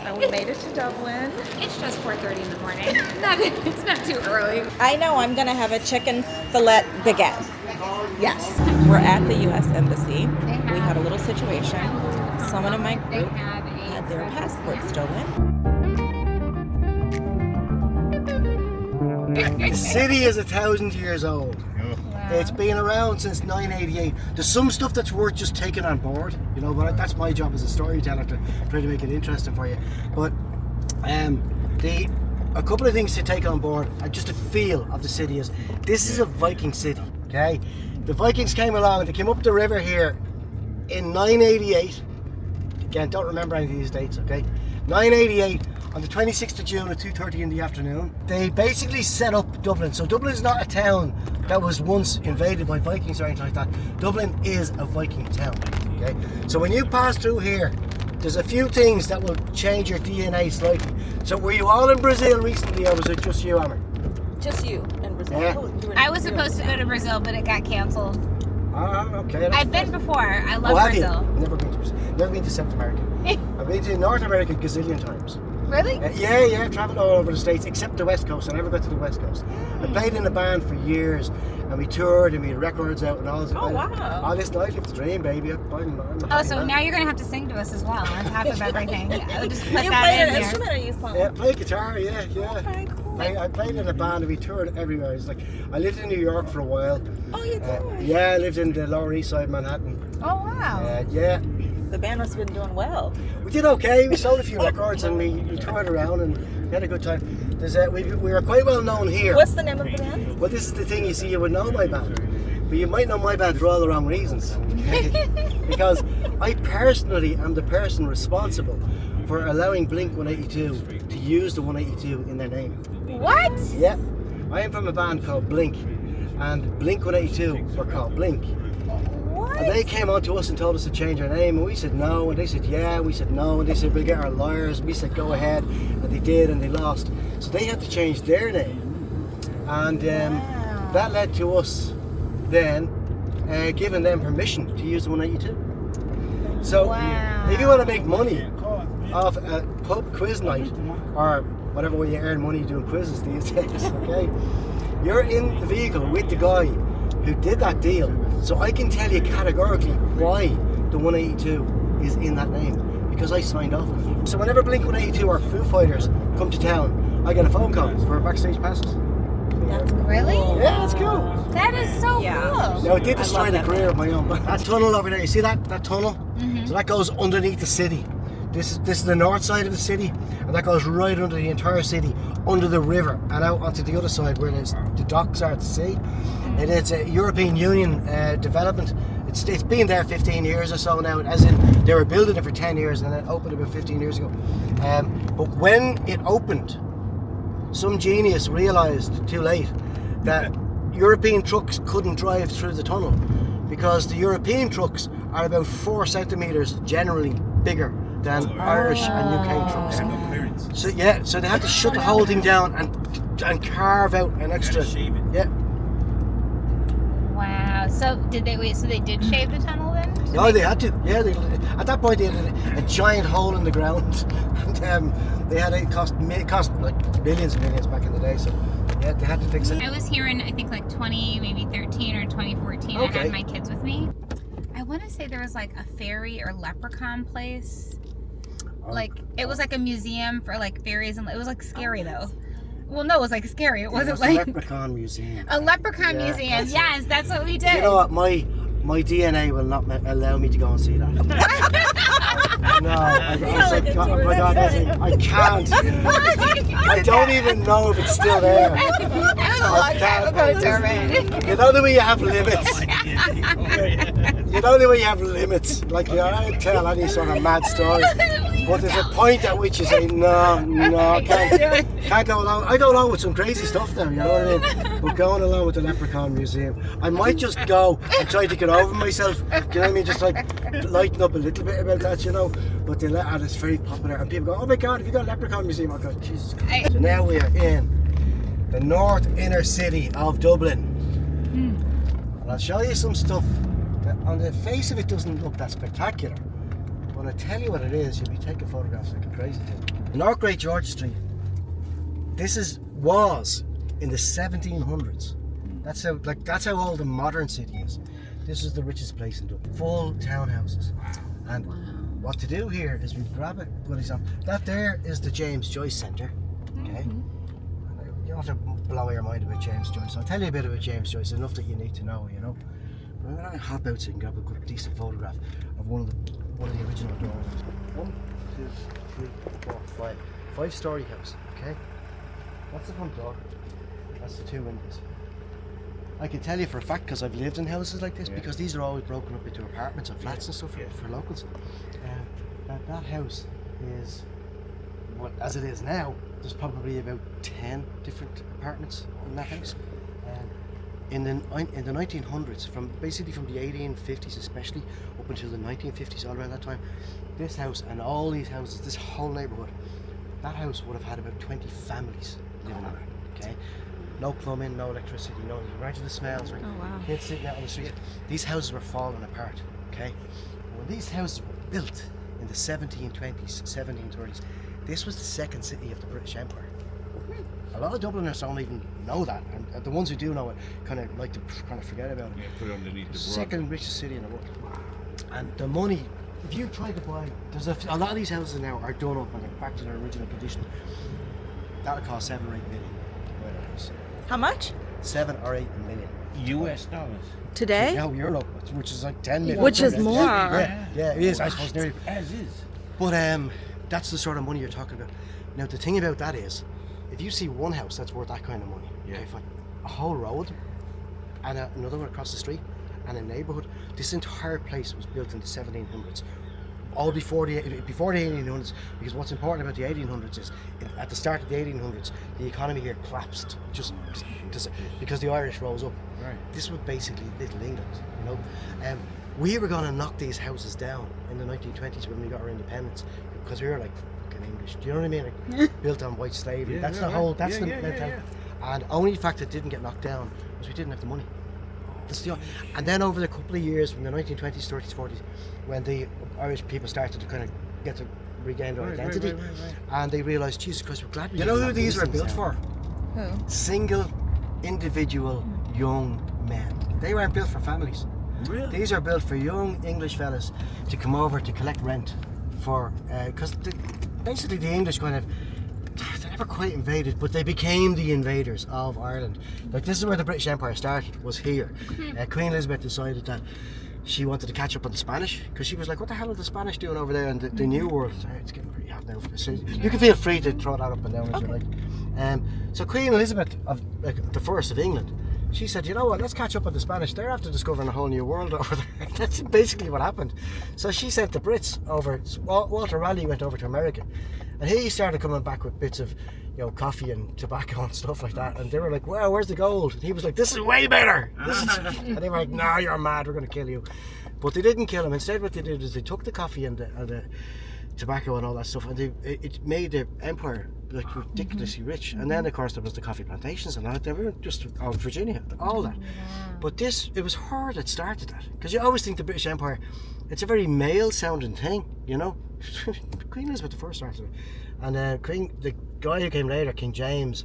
And we made it to Dublin. It's just 4:30 in the morning. It's not too early. I know I'm going to have a chicken fillet baguette. Yes. We're at the U.S. Embassy. We had a little situation. Someone in my group had their passport stolen. The city is 1,000 years old. Wow. It's been around since 988. There's some stuff that's worth just taking on board, you know, but that's my job as a storyteller to try to make it interesting for you. But a couple of things to take on board, just a feel of the city is, this is a Viking city, okay? The Vikings came along and they came up the river here in 988. Again, don't remember any of these dates, okay? 988, on the 26th of June at 2:30 in the afternoon. They basically set up Dublin. So Dublin is not a town that was once invaded by Vikings or anything like that. Dublin is a Viking town, okay? So when you pass through here, there's a few things that will change your DNA slightly. So were you all in Brazil recently, or was it just you, Amber? Just you in Brazil. Yeah. I was supposed to go to Brazil, but it got canceled. Okay. I've been before. I love Brazil. Never been to Brazil. Never been to South America. I've been to North America a gazillion times. Really? Yeah, travelled all over the States, except the West Coast. I never got to the West Coast. I played in a band for years, and we toured, and we had records out and all this. Oh, wow. Oh, listen, I lived the dream, baby. Now you're going to have to sing to us as well, on top of everything. I'll just put You that played in an there. instrument or you sung? Yeah, play guitar, yeah. Okay, cool. I played in a band, and we toured everywhere. It's like, I lived in New York for a while. Oh, you did? Yeah, I lived in the Lower East Side, Manhattan. Oh, wow. Yeah. The band must have been doing well. We did okay. We sold a few records and we toured around and we had a good time. We were quite well known here. What's the name of the band? Well, this is the thing. You see, you would know my band, but you might know my band for all the wrong reasons. Because I personally am the person responsible for allowing Blink 182 to use the 182 in their name. What? Yeah, I am from a band called Blink, and Blink 182 were called Blink. And they came on to us and told us to change our name, and we said no, and they said yeah, we said no, and they said we'll get our lawyers, we said go ahead, and they did, and they lost. So they had to change their name, and that led to us then giving them permission to use the 182. So if you want to make money off a pub quiz night, or whatever way you earn money doing quizzes these days, okay, you're in the vehicle with the guy who did that deal. So I can tell you categorically why the 182 is in that name, because I signed off on it. So whenever Blink 182 or Foo Fighters come to town, I get a phone call for backstage passes. That's really? Yeah, it's cool. That is so cool. Now it did destroy the career of my own. That tunnel over there, you see that tunnel? Mm-hmm. So that goes underneath the city. This is the north side of the city, and that goes right under the entire city, under the river, and out onto the other side where the docks are at the sea. And it's a European Union development. It's been there 15 years or so now, as in they were building it for 10 years and it opened about 15 years ago. But when it opened, some genius realised too late that European trucks couldn't drive through the tunnel because the European trucks are about 4 centimetres generally bigger than Irish and UK trucks. So so they had to shut the whole thing down and carve out an extra. Yeah. Wow. So did they wait? So they did shave the tunnel then? No, they had to. Yeah, at that point they had a giant hole in the ground, and they had it cost like millions and millions back in the day. So yeah, they had to fix it. I was here in I think like 2013 or 2014. Okay. I had my kids with me. I want to say there was like a fairy or leprechaun place. Like it was like a museum for like fairies, and it was like scary though. Well, no, it was like scary. It wasn't like a leprechaun museum. A leprechaun museum. Yes, that's what we did. You know what? My DNA will not allow me to go and see that. No, oh my God, I can't. I don't even know if it's still there. I can't. You know the way you have limits. You know the way you have limits. Like I tell any sort of mad story. But there's a point at which you say, no, can't go along. I go along with some crazy stuff now, you know what I mean? But going along with the Leprechaun Museum, I might just go and try to get over myself, do you know what I mean? Just like lighten up a little bit about that, you know? But it's very popular, and people go, oh my God, have you got a Leprechaun Museum? I go, Jesus Christ. So now we are in the north inner city of Dublin. And I'll show you some stuff that on the face of it doesn't look that spectacular. when I tell you what it is, you'll be taking photographs like a crazy thing. North Great George Street. This was in the 1700s. That's how old the modern city is. This is the richest place in Dublin. Full townhouses. And what to do here is we grab a good example. That there is the James Joyce Centre. Okay. You don't have to blow your mind about James Joyce. I'll tell you a bit about James Joyce, enough that you need to know, you know. But I'm gonna hop out so you can grab a good decent photograph of one of the original drawings. 1, 2, 3, 4, 5. 5-story house, okay? That's the front door. That's the 2 windows. I can tell you for a fact, because I've lived in houses like this, because these are always broken up into apartments and flats and stuff for locals. That house is, what as it is now, there's probably about 10 different apartments in that house. In the 1900s, from the 1850s especially, up until the 1950s, all around that time, this house and all these houses, this whole neighbourhood, that house would have had about 20 families living in it, okay? No plumbing, no electricity, no, right to the smells, right? Oh, wow. Kids sitting out on the street. These houses were falling apart, okay? When these houses were built in the 1720s, 1730s, this was the second city of the British Empire. A lot of Dubliners don't even know that, and the ones who do know it kind of like to forget about it. Yeah, put it underneath the Second richest city in the world. And the money, if you try to buy, there's a lot of these houses now are done up and they're back to their original condition. That would cost 7 or 8 million to buy that house. How much? 7 or 8 million. US dollars. Today? No, euro, which is like 10 million. Which is more. Yeah, it is. I suppose nearly. As is. But that's the sort of money you're talking about. Now the thing about that is, if you see one house that's worth that kind of money, okay, fine. A whole road and another one across the street and a neighbourhood, this entire place was built in the 1700s. All before the 1800s, because what's important about the 1800s is at the start of the 1800s, the economy here collapsed just because the Irish rose up. Right. This was basically Little England, you know. We were going to knock these houses down in the 1920s when we got our independence, because we were like fucking English. Do you know what I mean? Like, built on white slavery. That's the mentality. And only fact it didn't get knocked down was we didn't have the money. And then over the couple of years, from the 1920s, 30s, 40s, when the Irish people started to kind of get to regain their identity, and they realised, Jesus Christ, we're glad we didn't. You know who these were built for? Who? Single, individual, young men. They weren't built for families. Really? These are built for young English fellas to come over to collect rent for, because basically the English kind of, they never quite invaded, but they became the invaders of Ireland. Like, this is where the British Empire started, was here. Queen Elizabeth decided that she wanted to catch up on the Spanish, because she was like, what the hell are the Spanish doing over there in the New World? It's getting pretty hot now. So you can feel free to throw that up and down as you like. So Queen Elizabeth, the first of England, she said, you know what, let's catch up on the Spanish. They're after discovering a whole new world over there. That's basically what happened. So she sent the Brits over. Walter Raleigh went over to America, and he started coming back with bits of, you know, coffee and tobacco and stuff like that. And they were like, wow, where's the gold? And he was like, this is way better. And they were like, no, you're mad, we're going to kill you. But they didn't kill him. Instead, what they did is they took the coffee and the tobacco and all that stuff, and it made the empire like ridiculously rich. And then of course there was the coffee plantations and all that. They were just out of Virginia, all that. But it was her that started that, because you always think the British Empire, it's a very male sounding thing, you know. Queen Elizabeth the first started it, and the guy who came later, King James,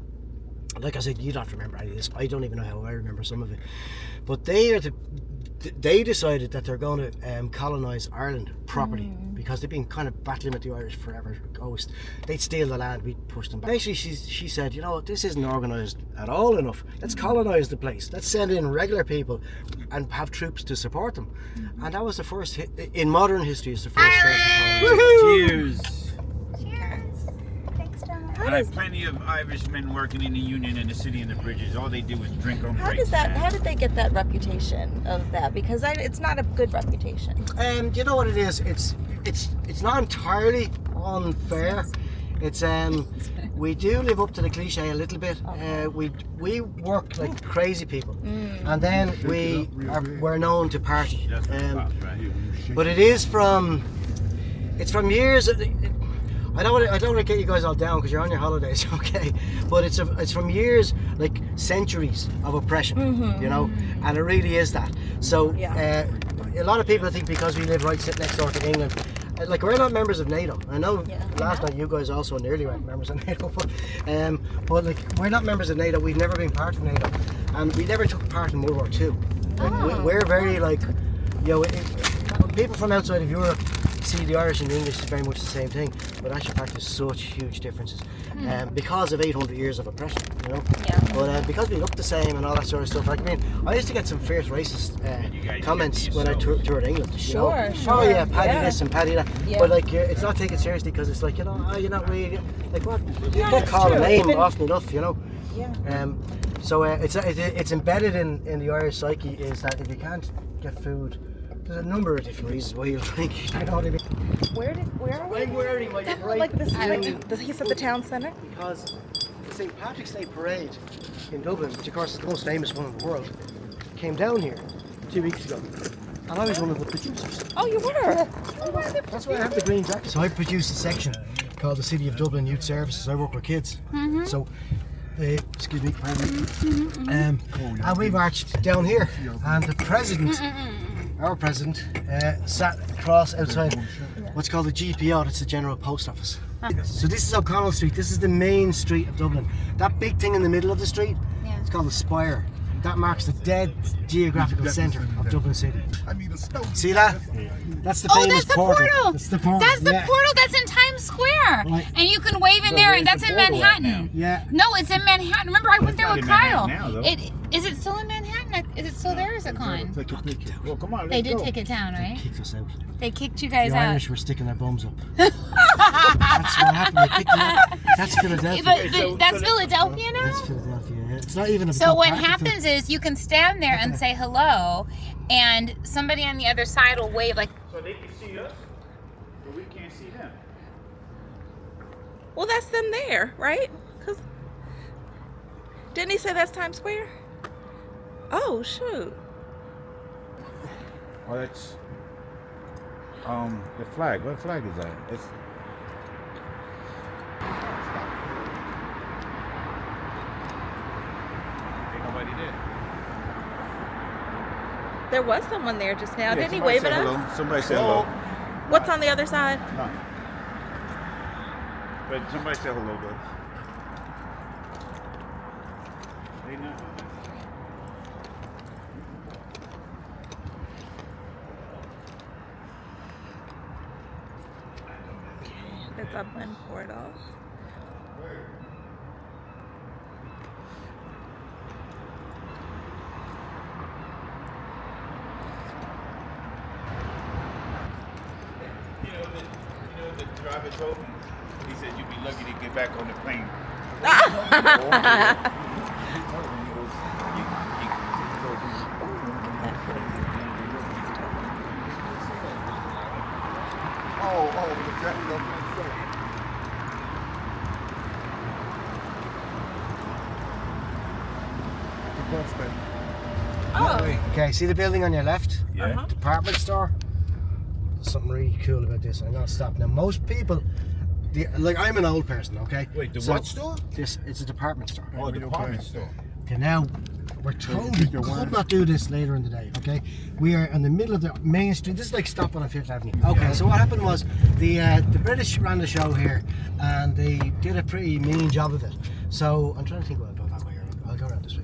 like I said, you don't remember any of this. I don't even know how I remember some of it, but they decided that they're going to colonise Ireland properly, because they've been kind of battling with the Irish forever. Always, they'd steal the land, we'd push them back. Basically, she said, you know, this isn't organised at all enough. Let's colonise the place. Let's send in regular people and have troops to support them. And that was the first in modern history. Is the first. Cheers. Cheers. Thanks, Dermot. I have plenty of Irishmen working in the union in the city and the bridges. All they do is drink on How breaks. how did they get that reputation of that? Because it's not a good reputation. You know what it is? It's not entirely unfair. It's we do live up to the cliche a little bit. We work like crazy people, and then we're known to party. But it's from years. I don't want to get you guys all down because you're on your holidays, okay? But it's from years, like centuries of oppression, you know, and it really is that. So a lot of people think because we live right next door to England, like we're not members of NATO. I know Yeah. last night you guys also nearly weren't members of NATO, but like we're not members of NATO. We've never been part of NATO, and we never took part in World War II. Like, we're very like, people from outside of Europe see the Irish and the English as very much the same thing, but actually fact there's such huge differences because of 800 years of oppression, you know. Yeah. But because we look the same and all that sort of stuff, like I mean, I used to get some fierce racist comments when I toured England. You know? Sure. Oh yeah, Paddy this and Paddy that. Yeah. But like, it's not taken seriously because it's like, you know, you're not really like what you Yeah, get it's called a true. name Even- often enough, you know. Yeah. So it's embedded in the Irish psyche is that if you can't get food, there's a number of different reasons why you'll drink. You know what I mean? Where are we? I'm wearing my Like this, bright he said the town center. because the St. Patrick's Day parade in Dublin, which of course is the most famous one in the world, came down here 2 weeks ago, and I was one of the producers. Oh, you were. That's why I have the green jacket. So I produce a section called the City of Dublin Youth Services. I work with kids. So, excuse me, pardon me. And we marched down here, and the president, our president, sat across outside what's called the GPO. That's the General Post Office. So this is O'Connell Street. This is the main street of Dublin. That big thing in the middle of the street, it's called the Spire. That marks the dead geographical centre of Dublin City. See that? That's the famous that's the portal. That's the portal. That's the yeah. portal that's in Times Square. Right. And you can wave in there, and that's in Manhattan. Yeah. No, it's in Manhattan. Remember, I went there not with in Kyle. Manhattan now, though. Is it still in Manhattan? Is it still there or is it gone? Well, come on, They let's did go. take it down, right? Kicked us out. They kicked you guys The out. Irish were sticking their bums up. That's what happened. They kicked them out. That's Philadelphia. But that's Philadelphia now? That's Philadelphia. Yeah. It's not even a So top what part of happens is you can stand there and say hello, and somebody on the other side will wave like, So they can see us, but we can't see them. Well, that's them there, right? 'Cause didn't he say that's Times Square? Oh shoot. Oh, that's the flag. What flag is that? It's ain't nobody there. There was someone there just now. Yeah, Didn't he somebody wave say at hello. us? Somebody say hello. What's on the other side? No. But somebody say hello, bud. They know. The Dublin Portal. You know the driver told me. He said you'd be lucky to get back on the plane. Oh. Okay, see the building on your left? Yeah. Department store. There's something really cool about this. I'm gonna stop now. Most people, like I'm an old person, okay? Wait, the So what store? It's a department store. Oh, the department store. Okay, now we're told we could not do this later in the day. Okay, we are in the middle of the main street. This is like stopping on Fifth Avenue. Okay, so what happened was the British ran the show here, and they did a pretty mean job of it. So I'm trying to think what I'll go that way. I'll go around this way.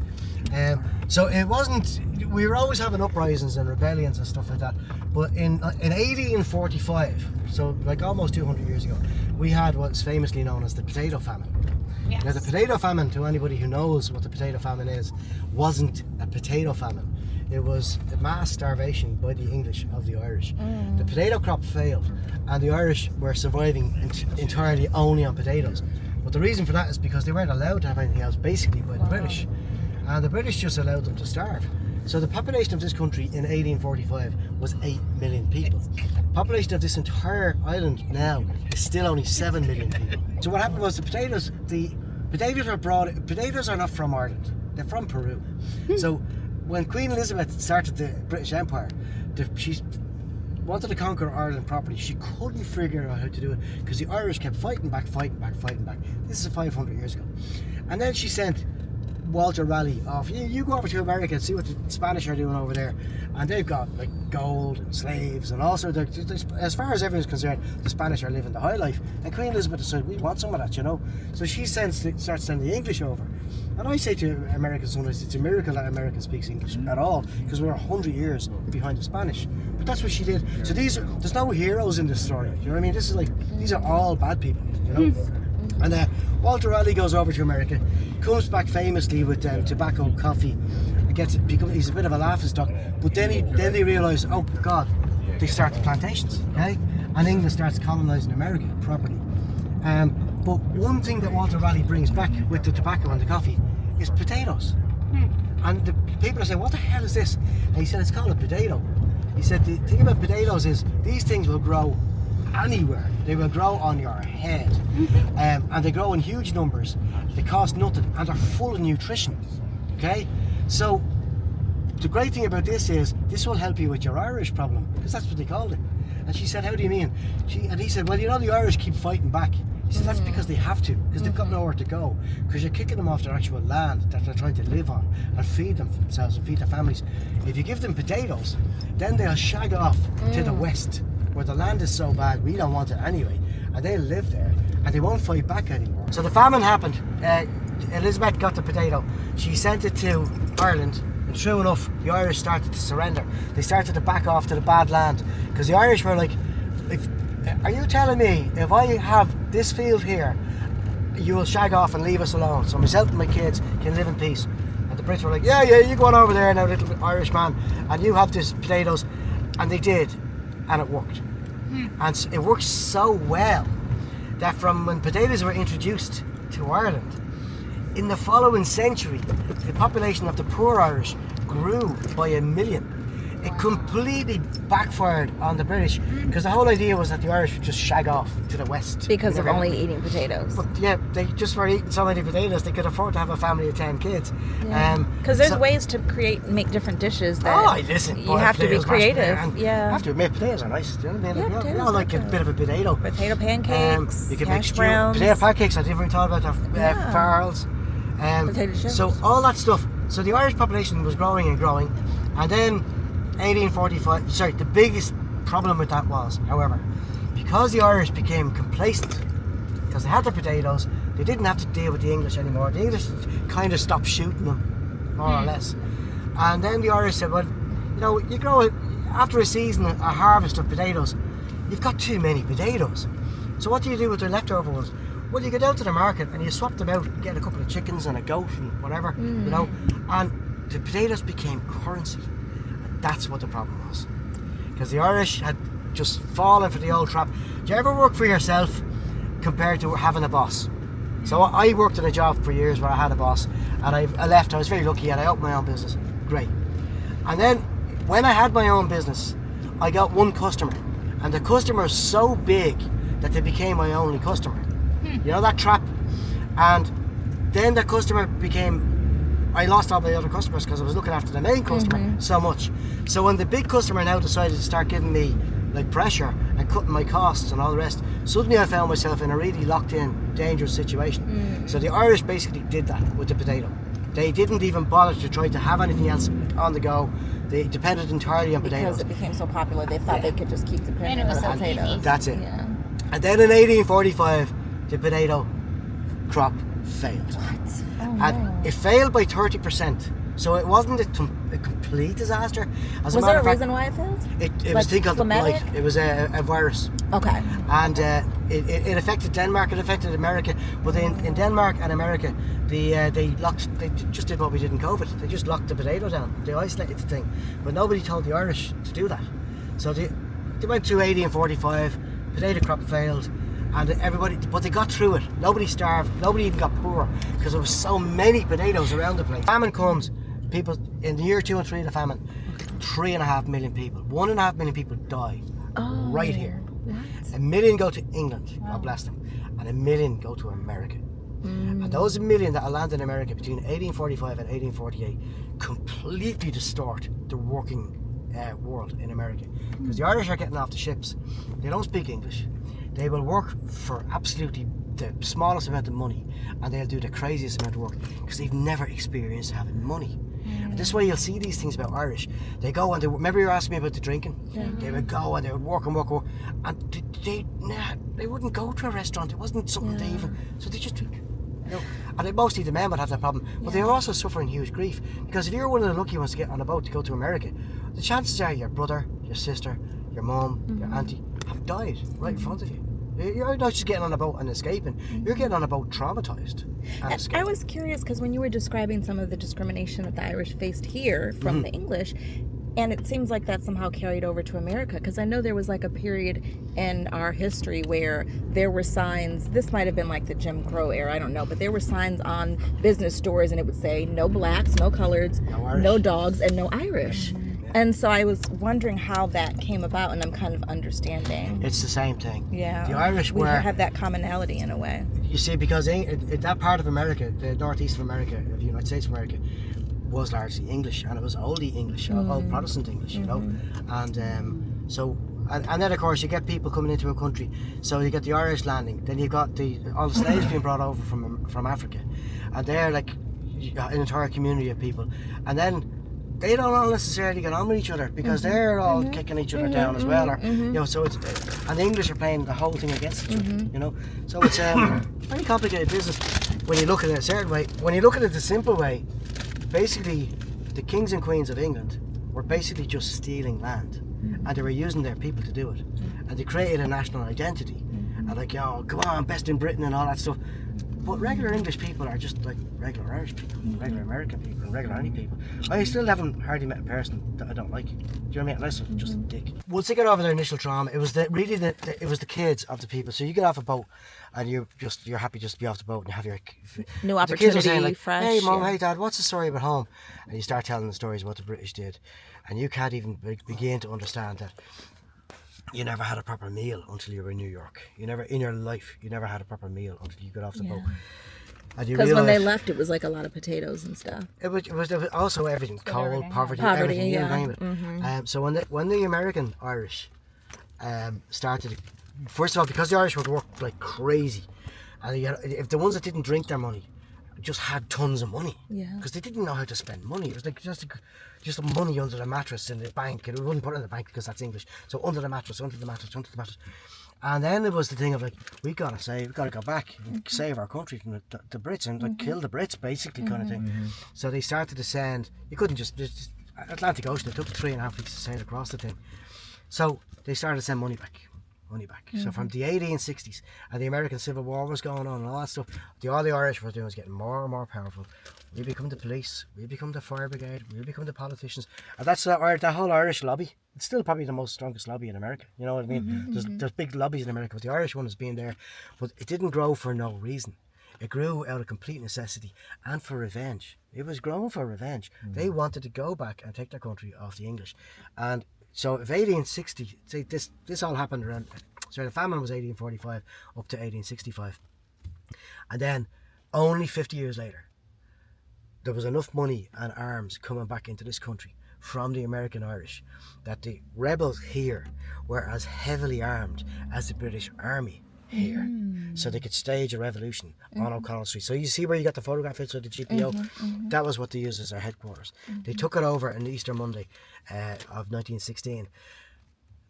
So it wasn't. We were always having uprisings and rebellions and stuff like that. But in 1845, so like almost 200 years ago, we had what's famously known as the potato famine. yes. Now the potato famine, to anybody who knows what the potato famine is, wasn't a potato famine. It was a mass starvation by the English of the Irish. The potato crop failed, and the Irish were surviving entirely only on potatoes. But the reason for that is because they weren't allowed to have anything else, basically, by the British. And the British just allowed them to starve. So the population of this country in 1845 was 8 million people. Population of this entire island now is still only 7 million people. So what happened was the potatoes are brought. Potatoes are not from Ireland; they're from Peru. So when Queen Elizabeth started the British Empire, she wanted to conquer Ireland properly. She couldn't figure out how to do it because the Irish kept fighting back. This is 500 years ago, and then she sent Walter Raleigh of, you go over to America and see what the Spanish are doing over there, and they've got like gold and slaves, and also as far as everyone's concerned, the Spanish are living the high life, and Queen Elizabeth decided we want some of that, you know. So she starts sending the English over, and I say to Americans sometimes it's a miracle that America speaks English at all, because we're 100 years behind the Spanish. But that's what she did. So there's no heroes in this story. You know what I mean? This is like, these are all bad people, you know. And Walter Raleigh goes over to America, comes back famously with tobacco, coffee, he's a bit of a laughingstock. But then they realise, oh God, they start the plantations, okay? And England starts colonising America properly. But one thing that Walter Raleigh brings back with the tobacco and the coffee is potatoes. And the people are saying, what the hell is this? And he said, it's called a potato. He said, the thing about potatoes is these things will grow anywhere. They will grow on your head. And they grow in huge numbers. They cost nothing and they're full of nutrition. Okay? So the great thing about this is this will help you with your Irish problem, because that's what they called it. And she said, how do you mean? And he said, well, you know, the Irish keep fighting back. He said, that's because they have to, because they've got nowhere to go, because you're kicking them off their actual land that they're trying to live on and feed themselves and feed their families. If you give them potatoes, then they'll shag off to the west, where the land is so bad we don't want it anyway, and they'll live there and they won't fight back anymore. So the famine happened. Elizabeth got the potato, she sent it to Ireland, and true enough, the Irish started to surrender. They started to back off to the bad land, because the Irish were like, are you telling me if I have this field here, you will shag off and leave us alone so myself and my kids can live in peace? And the Brits were like, yeah, you go on over there now, little Irish man, and you have these potatoes. And they did, and it worked. And it worked so well that from when potatoes were introduced to Ireland, in the following century, the population of the poor Irish grew by 1 million. It completely backfired on the British, because the whole idea was that the Irish would just shag off to the west. Because of only eating potatoes. But yeah, they just were eating so many potatoes they could afford to have a family of 10 kids. Because there's ways to make different dishes that you have to be creative. I have to admit, potatoes are nice. Do you know what I mean? Yeah, you know, like a bit of a potato. Potato pancakes, you can hash make browns. Potato pancakes, I didn't even thought about that. Farls. Potato chips. So all that stuff. So the Irish population was growing and growing, and then 1845, the biggest problem with that was, however, because the Irish became complacent, because they had their potatoes, they didn't have to deal with the English anymore. The English kind of stopped shooting them, more or less. And then the Irish said, well, you know, you grow after a season, a harvest of potatoes, you've got too many potatoes. So what do you do with the leftover ones? Well, you go down to the market and you swap them out, get a couple of chickens and a goat and whatever, you know, and the potatoes became currency. That's what the problem was, because the Irish had just fallen for the old trap. Do you ever work for yourself compared to having a boss? So I worked in a job for years where I had a boss, and I left. I was very lucky and I opened my own business. Great. And then when I had my own business, I got one customer, and the customer was so big that they became my only customer. You know that trap? And then the customer I lost all my other customers because I was looking after the main customer so much. So when the big customer now decided to start giving me like pressure and cutting my costs and all the rest, suddenly I found myself in a really locked in, dangerous situation. So the Irish basically did that with the potato. They didn't even bother to try to have anything else on the go. They depended entirely on potatoes. Because it became so popular, they thought they could just keep depending And it was on so potatoes. easy. That's it. Yeah. And then in 1845, the potato crop failed. And it failed by 30%. So it wasn't a complete disaster. Was there a reason why it failed? It was think of climatic? it was a virus. Okay. And it affected Denmark, it affected America. But in Denmark and America, they just did what we did in COVID. They just locked the potato down. They isolated the thing. But nobody told the Irish to do that. So they went through 1845, potato crop failed. And but they got through it. Nobody starved. Nobody even got poor because there was so many potatoes around the place. Famine comes. People in the year 2 and 3 of the famine, 3.5 million people. 1.5 million people die right here. What? 1 million go to England. God bless them. And 1 million go to America. And those 1 million that land in America between 1845 and 1848 completely distort the working world in America, because the Irish are getting off the ships. They don't speak English. They will work for absolutely the smallest amount of money, and they'll do the craziest amount of work because they've never experienced having money. And this is why you'll see these things about Irish. They go and remember you were asking me about the drinking? Yeah. They would go and they would work, and they wouldn't go to a restaurant. It wasn't something they even, so they just drink. You know? And mostly the men would have that problem, but they were also suffering huge grief, because if you're one of the lucky ones to get on a boat to go to America, the chances are your brother, your sister, your mum, your auntie have died right in front of you. You're not just getting on a boat and escaping. You're getting on a boat traumatized and escaping. I was curious because when you were describing some of the discrimination that the Irish faced here from the English, and it seems like that somehow carried over to America, because I know there was like a period in our history where there were signs, this might have been like the Jim Crow era, I don't know, but there were signs on business stores and it would say no blacks, no coloreds, no dogs, and no Irish. And so I was wondering how that came about, and I'm kind of understanding. It's the same thing. Yeah. The Irish we have that commonality in a way. You see, because that part of America, the northeast of America, of the United States of America, was largely English, and it was oldie English, old Protestant English, you know. And and then of course you get people coming into a country, so you get the Irish landing, then you've got all the slaves being brought over from Africa, and they're like an entire community of people, and then they don't all necessarily get on with each other because they're all kicking each other down as well, or you know. So it's, and the English are playing the whole thing against each other, you know. So it's very complicated business when you look at it a certain way. When you look at it the simple way, basically the kings and queens of England were basically just stealing land, and they were using their people to do it, and they created a national identity, and like, oh, come on, best in Britain and all that stuff. But regular English people are just like regular Irish people, regular American people, and regular any people. I still haven't hardly met a person that I don't like. Do you know what I mean? Unless I'm just a dick. Once they get over their initial trauma, it was the kids of the people. So you get off a boat, and you're happy just to be off the boat and have your new opportunity, the kids are saying, like, fresh. Hey mom, hey dad, what's the story about home? And you start telling the stories of what the British did, and you can't even begin to understand that. You never had a proper meal until you were in New York. You never, in your life, you never had a proper meal until you got off the boat. Because when they left, it was like a lot of potatoes and stuff. It was also everything, cold, poverty, everything. You name it. So when the American Irish started, first of all, because the Irish would work like crazy, and if the ones that didn't drink their money just had tons of money, because they didn't know how to spend money. It was like just money under the mattress in the bank, and we wouldn't put it in the bank because that's English. So under the mattress. And then it was the thing of like, we gotta go back and save our country from the Brits, and like kill the Brits, basically, kind of thing. So they started to send. You couldn't just Atlantic Ocean. It took 3.5 weeks to sail across the thing. So they started to send money back. So from the 1860s, and the American Civil War was going on and all that stuff, all the Irish were doing was getting more and more powerful. We become the police, we become the fire brigade, we become the politicians, and that's that whole Irish lobby. It's still probably the most strongest lobby in America. You know what I mean? There's big lobbies in America, but the Irish one has been there. But it didn't grow for no reason. It grew out of complete necessity and for revenge. It was grown for revenge. They wanted to go back and take their country off the English, and so if 1860, say this all happened around, the famine was 1845 up to 1865. And then only 50 years later, there was enough money and arms coming back into this country from the American Irish that the rebels here were as heavily armed as the British Army here. So they could stage a revolution on O'Connell Street. So you see where you got the photograph of the GPO? That was what they used as their headquarters. They took it over on Easter Monday of 1916.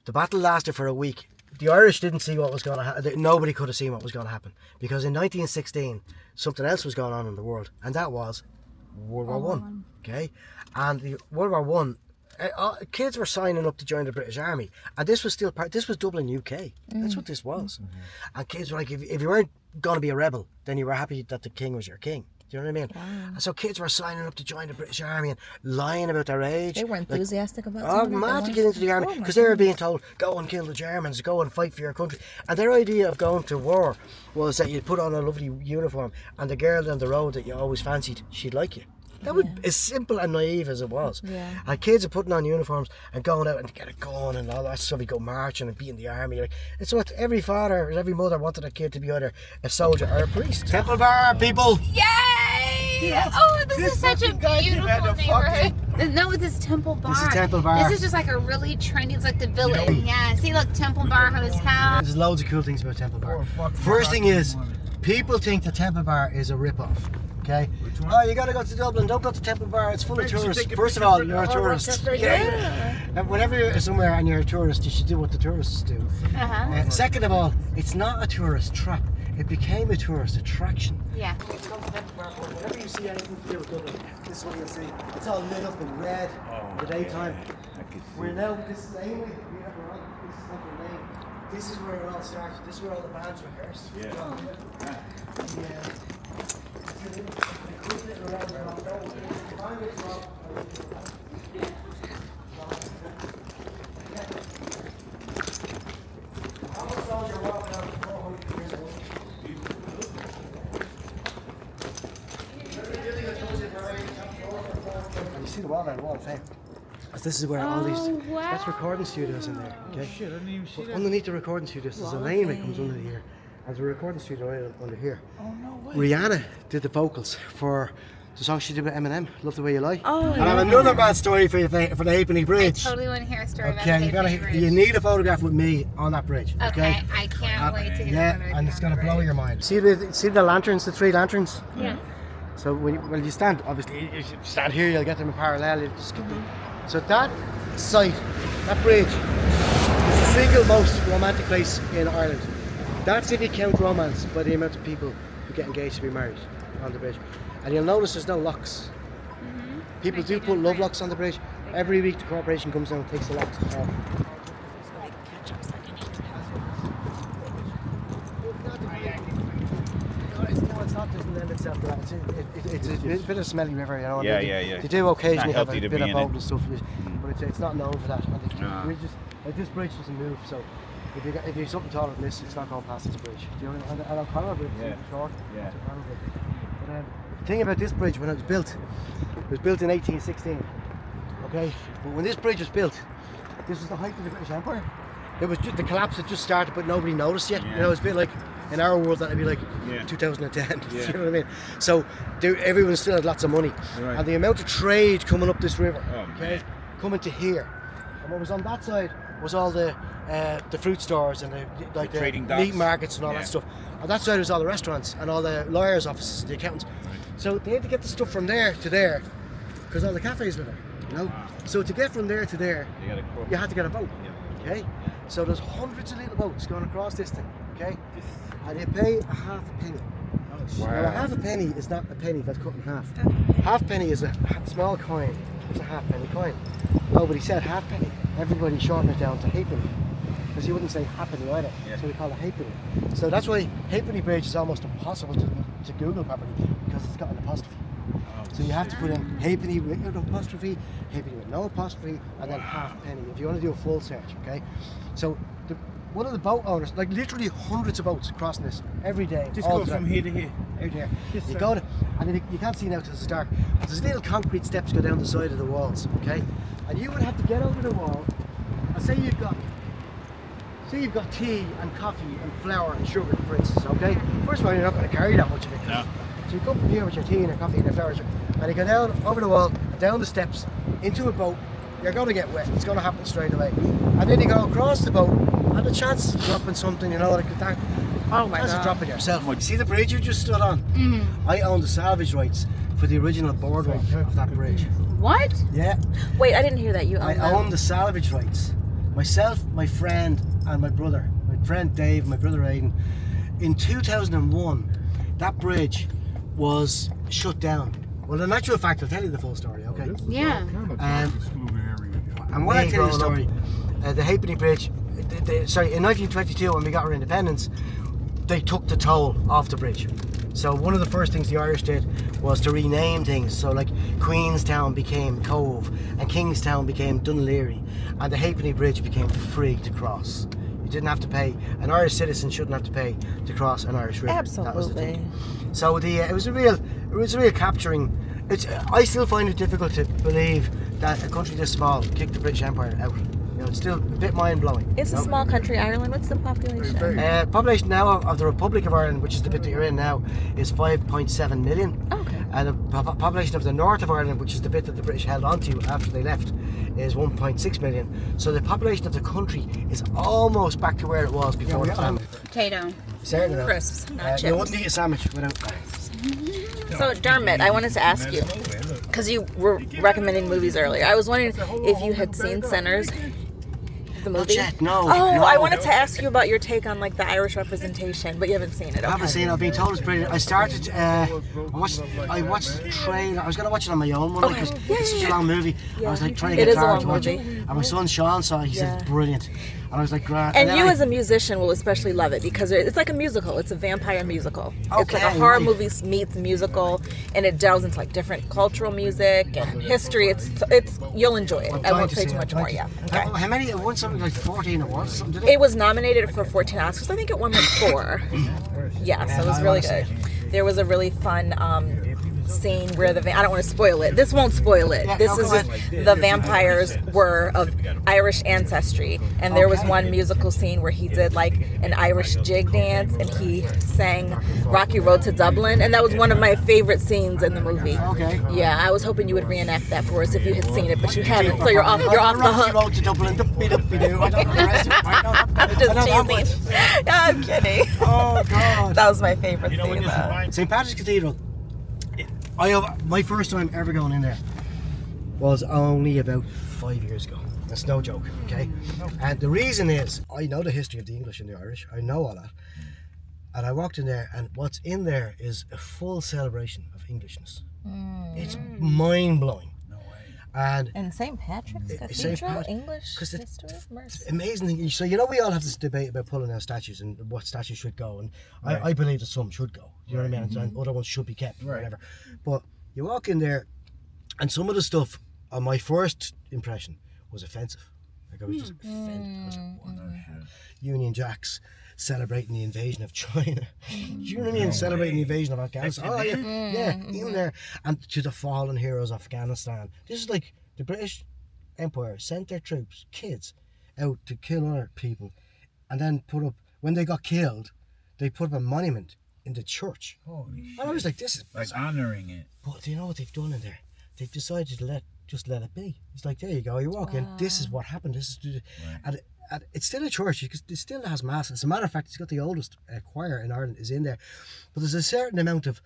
The battle lasted for a week. The Irish didn't see what was going to happen. Nobody could have seen what was going to happen, because in 1916 something else was going on in the world, and that was World War One. Okay, and the World War One, kids were signing up to join the British Army, and this was still this was Dublin, UK. That's what this was. And kids were like, if you weren't going to be a rebel, then you were happy that the king was your king. Do you know what I mean? Wow. And so kids were signing up to join the British Army and lying about their age. They were enthusiastic about it. Oh, mad to get into the army, because they were being told, go and kill the Germans, go and fight for your country. And their idea of going to war was that you'd put on a lovely uniform, and the girl down the road that you always fancied, she'd like you. That was as simple and naive as it was. And kids are putting on uniforms and going out and get a gun and all that stuff. You go marching and be in the army. Like, it's what every father and every mother wanted a kid to be, either a soldier or a priest. Temple Bar, people! Yay! Oh, this is such a beautiful neighborhood. No, this is Temple Bar. This is Temple Bar. This is just like a really trendy, it's like the village. Yeah, see, look, Temple Bar Hotel. There's loads of cool things about Temple Bar. First thing is, People think the Temple Bar is a rip-off. Okay. Which one? Oh, you gotta go to Dublin. Don't go to Temple Bar. It's full of tourists. First of all, you're a tourist. Okay? And whenever you're somewhere and you're a tourist, you should do what the tourists do. Second of all, it's not a tourist trap. It became a tourist attraction. Yeah. Whenever you see anything to do with Dublin, this is what you'll see. It's all lit up in red in the daytime. We're now this laneway. We're on. This is like the lane. This is where it all started. This is where all the bands rehearsed. You see the wall there, the Wall of Fame. This is where all these, that's recording studios in there, okay? Shit, I didn't even see that. Underneath the recording studios, there's a lane that comes under here. There's a recording studio right under here. Oh, no way. Rihanna did the vocals for the song she did with Eminem, Love the Way You Lie. Oh, And I have another bad story for you for the Halfpenny I Bridge. totally want to hear a story about Okay, the Bridge. you need a photograph with me on that bridge, okay? Okay, I can't wait to hear Yeah, what and it's gonna blow your mind. See the lanterns, the 3 lanterns? Yeah. So when you stand, obviously, you stand here, you'll get them in parallel. You just get them. So that site, that bridge, is the single most romantic place in Ireland. That's if you count romance by the amount of people who get engaged to be married on the bridge. And you'll notice there's no locks. People do put love locks on the bridge. Every week the corporation comes down and takes the locks off. It's not doesn't lend itself to that. It's a bit of a smelly river, you know. Yeah, and yeah. They do occasionally Not have a healthy to bit be of in boat it. and stuff, but it's not known for that. And No. this bridge doesn't move, so if you're something taller than this, it's not going past this bridge. Do you know? And O'Connell Bridge is short. Yeah. It's O'Connell Bridge. But the thing about this bridge, when it was built in 1816. Okay, but when this bridge was built, this was the height of the British Empire. It was just, the collapse had just started, but nobody noticed yet. Yeah. You know, it's a bit like in our world that'd be like 2010. You know what I mean? So everyone still had lots of money, Right. and the amount of trade coming up this river, man. coming to here, and what was on that side was all the fruit stores and the trading meat docks. markets and all that stuff. On that side was all the restaurants and all the lawyers' offices, the accountants. So they had to get the stuff from there to there, because all the cafes were there. You know, so to get from there to there, you had to get a boat. Okay, so there's hundreds of little boats going across this thing. Okay, and you pay a half a penny. Now, a half a penny is not a penny that's cut in half. Half penny is a small coin. It's a half penny coin. Nobody said half penny. Everybody shortened it down to halfpenny, because you wouldn't say halfpenny either. Yeah. So we call it halfpenny. So that's why Halfpenny Bridge is almost impossible to Google properly, because it's got an apostrophe. So you have to put in halfpenny with an apostrophe, halfpenny with no apostrophe, and then half penny if you want to do a full search. Okay. So one of the boat owners, like literally hundreds of boats crossing this every day. Just all go the from time. here to here. Out here. You go to, and then you can't see now because it's dark, but there's little concrete steps go down the side of the walls, okay? And you would have to get over the wall, and say you've got tea and coffee and flour and sugar, for instance, okay? First of all, you're not going to carry that much of it. No. So you come from here with your tea and your coffee and your flour and sugar, and you go down over the wall, down the steps, into a boat. You're going to get wet. It's going to happen straight away. And then you go across the boat, and the chance of dropping something, you know, like that. Oh my Chance of God. dropping yourself. You see the bridge you just stood on? I own the salvage rights for the original boardwalk of that bridge. What? Yeah, Wait, I didn't hear that. You own I that. own the salvage rights. Myself, my friend, and my brother. My friend Dave, my brother Aidan. In 2001, that bridge was shut down. Well, in actual fact, I'll tell you the full story, okay? Yeah. And when I tell you the story, the Halfpenny Bridge, in 1922 when we got our independence, they took the toll off the bridge. So one of the first things the Irish did was to rename things. So like Queenstown became Cove and Kingstown became Dunleary, and the Halfpenny Bridge became free to cross. You didn't have to pay. An Irish citizen shouldn't have to pay to cross an Irish river. That was the Absolutely. thing. So it was a real capturing. I still find it difficult to believe that a country this small kicked the British Empire out. You it's still a bit mind-blowing. It's a small country, Ireland. What's the population? Population now of the Republic of Ireland, which is the bit that you're in now, is 5.7 million. Okay. And the population of the north of Ireland, which is the bit that the British held onto after they left, is 1.6 million. So the population of the country is almost back to where it was before the famine. Potato. Certainly not. Crisps, not You chips. wouldn't eat a sandwich without. So Dermot, I wanted to ask you, because you were recommending movies earlier. I was wondering if you had seen Sinners, the movie. Not yet, no. Oh, no. I wanted to ask you about your take on like the Irish representation, but you haven't seen it. Okay. I haven't seen it. I've been told it's brilliant. I started. I watched the trailer. I was going to watch it on my own one because it's such a long movie. I was like trying to It get is a Clara long to watch it, movie. and my son Sean saw it. He said it's brilliant, and I was like, "Grand." And then you I- as a musician will especially love it because it's like a musical. It's a vampire musical. It's like a Okay, horror right. movie meets musical, and it delves into like different cultural music and history. It's you'll enjoy it. I won't say too much more. Yeah. Okay. How many? It won something like 14 awards or something. Did it? It was nominated for 14 Oscars. I think it won like 4. Yeah, so it was I really wanna good. There was a really fun scene where I don't want to spoil it. This won't spoil it. Yeah, This no, is go just ahead. the vampires were of Irish ancestry, and there was Okay. one musical scene where he did like an Irish jig dance, and he sang "Rocky Road to Dublin," and that was one of my favorite scenes in the movie. Okay. Yeah, I was hoping you would reenact that for us if you had seen it, but you haven't, so you're off the hook. Road to Dublin. Duppy-duppy-doo. I don't know the rest of it. I know that- I know Just that teasing. much. I'm kidding. Oh God. That was my favorite scene, though. St. Patrick's Cathedral. My first time ever going in there was only about 5 years ago. That's no joke, okay? And the reason is, I know the history of the English and the Irish. I know all that. And I walked in there, and what's in there is a full celebration of Englishness. It's mind-blowing. And And St. Patrick's St. Cathedral, Pat- English 'cause history, mercy. amazing thing. So we all have this debate about pulling out statues and what statues should go, and I believe that some should go. You know what I mean? And other ones should be kept, or whatever. But you walk in there, and some of the stuff on my first impression was offensive. Like I was just offended. I was like, what the hell? Union Jacks celebrating the invasion of China. Do you know what I mean? Celebrating the invasion of Afghanistan. Oh yeah, in there. And to the fallen heroes of Afghanistan. This is like the British Empire sent their troops, kids, out to kill other people, and then put up, when they got killed, they put up a monument in the church. Holy shit. And I was like, this is Like honoring it. But do you know what they've done in there? They've decided to just let it be. It's like, there you go, you walk in, this is what happened, this is, and it's still a church, because it still has mass. As a matter of fact, it's got the oldest choir in Ireland is in there. But there's a certain amount of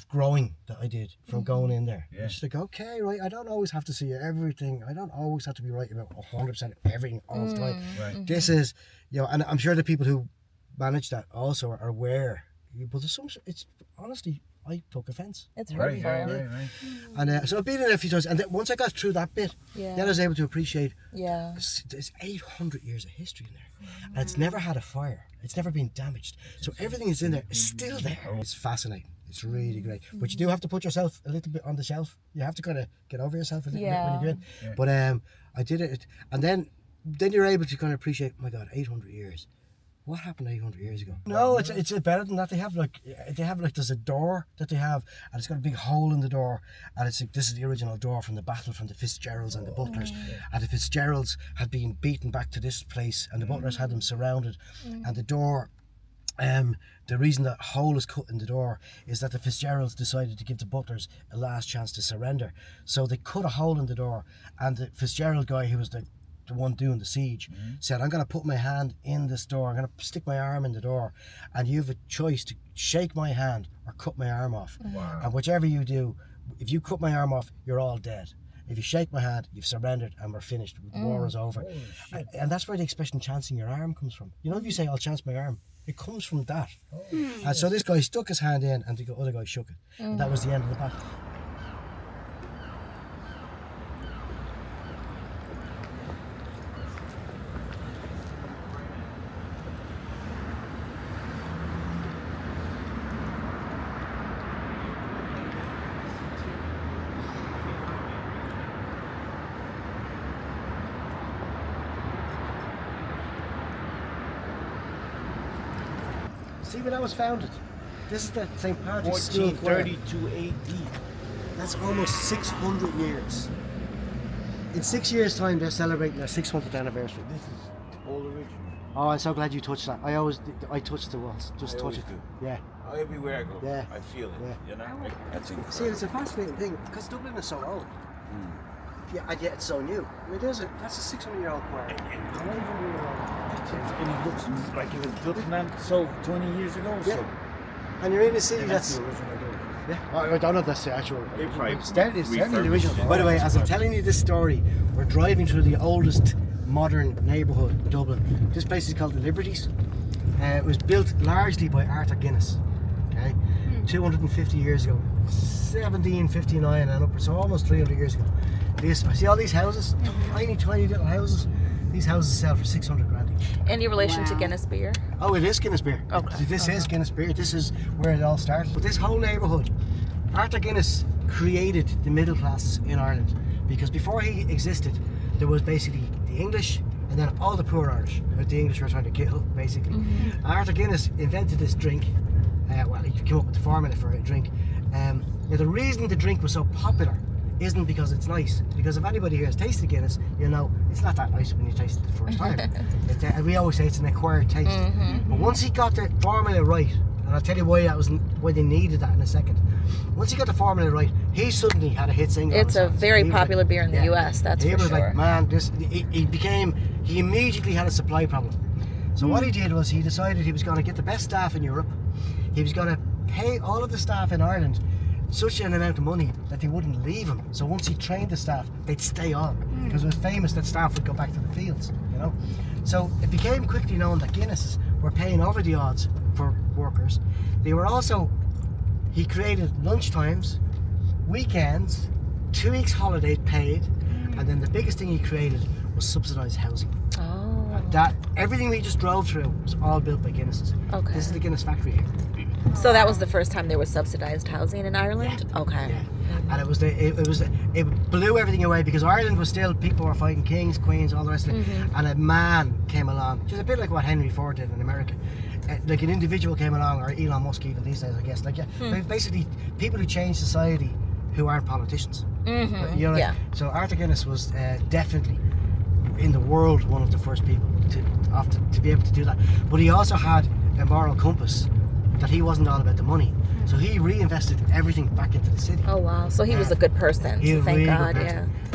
growing that I did from going in there. Yeah. It's just like, okay, right, I don't always have to see everything. I don't always have to be right about 100% of everything all the time. Right. This is, and I'm sure the people who manage that also are aware. But there's some, it's honestly, I took offence. It's Right, hurtful. right. And so I've been in there a few times, and then once I got through that bit, Yeah. then I was able to appreciate. Yeah. There's 800 years of history in there, and it's never had a fire. It's never been damaged, so everything is in there. It's still there. It's fascinating. It's really great, but you do have to put yourself a little bit on the shelf. You have to kind of get over yourself a little bit when you go in. Yeah. But I did it, and then you're able to kind of appreciate. Oh my God, 800 years. What happened 800 years ago? No, it's better than that. They have like there's a door that they have, and it's got a big hole in the door, and it's like, this is the original door from the battle from the Fitzgeralds and the Butlers, and the Fitzgeralds had been beaten back to this place, and the Butlers had them surrounded, and the door. The reason that hole is cut in the door is that the Fitzgeralds decided to give the Butlers a last chance to surrender, so they cut a hole in the door, and the Fitzgerald guy who was the one doing the siege said, I'm going to put my hand in this door, I'm going to stick my arm in the door, and you have a choice to shake my hand or cut my arm off. Wow. And whichever you do, if you cut my arm off, you're all dead. If you shake my hand, you've surrendered and we're finished. The war is over. And that's where the expression chancing your arm comes from. You know, if you say, I'll chance my arm, it comes from that. And so this guy stuck his hand in, and the other guy shook it. And that was the end of the battle. See when that was founded? This is the St. Patrick's School Choir. 1432 AD. That's almost 600 years. in 6 years' time, they're celebrating their 600th anniversary. This is all original. Oh, I'm so glad you touched that. I touch the walls. Just I touch always it. do. Yeah. Oh, everywhere I go, Yeah. I feel it. Yeah. You know, that's incredible. See, it's a fascinating thing because Dublin is so old. Yeah, and yet it's so new. I mean, that's a 600-year-old choir. And it looks like it was built not so 20 years ago. Yeah. So. And you're in a city And that's. the original door. Yeah, I don't know if that's the actual. They probably It's certainly the refurbished original. it. By the way, as I'm telling you this story, we're driving through the oldest modern neighbourhood in Dublin. This place is called the Liberties. It was built largely by Arthur Guinness. Okay, 250 years ago, 1759 and upwards, so almost 300 years ago. See all these houses, tiny little houses. These houses sell for 600 grand each. Any relation to Wow. Guinness beer? Oh, it is Guinness beer. Okay. This is Guinness beer. This is where it all started. But this whole neighbourhood, Arthur Guinness created the middle class in Ireland because before he existed, there was basically the English and then all the poor Irish that the English were trying to kill, basically. Arthur Guinness invented this drink. Well, he came up with the formula for a drink. Now, the reason the drink was so popular isn't because it's nice. Because if anybody here has tasted Guinness, you know it's not that nice when you taste it the first time. We always say it's an acquired taste. But once he got the formula right, and I'll tell you why why they needed that in a second. Once he got the formula right, he suddenly had a hit single. It's a very popular beer in the US, that's he for was sure. like, man, he immediately had a supply problem. So what he did was he decided he was going to get the best staff in Europe. He was going to pay all of the staff in Ireland such an amount of money that they wouldn't leave him. So once he trained the staff, they'd stay on because it was famous that staff would go back to the fields, you know. So it became quickly known that Guinness were paying over the odds for workers. They were also, he created lunch times, weekends, 2 weeks holidays paid, and then the biggest thing he created was subsidized housing. Oh. That everything we just drove through was all built by Guinnesses. Okay. This is the Guinness factory here. So that was the first time there was subsidized housing in Ireland? Yeah. Okay. Yeah. It blew everything away because Ireland was still, people were fighting kings, queens, all the rest of it. And a man came along, which is a bit like what Henry Ford did in America. Like an individual came along, or Elon Musk even these days, I guess. Like, basically people who change society who aren't politicians. You know, Yeah. So Arthur Guinness was definitely in the world one of the first people to be able to do that. But he also had a moral compass that he wasn't all about the money. So he reinvested everything back into the city. Oh wow. So he was a good person. He So was a thank really God, good yeah. person.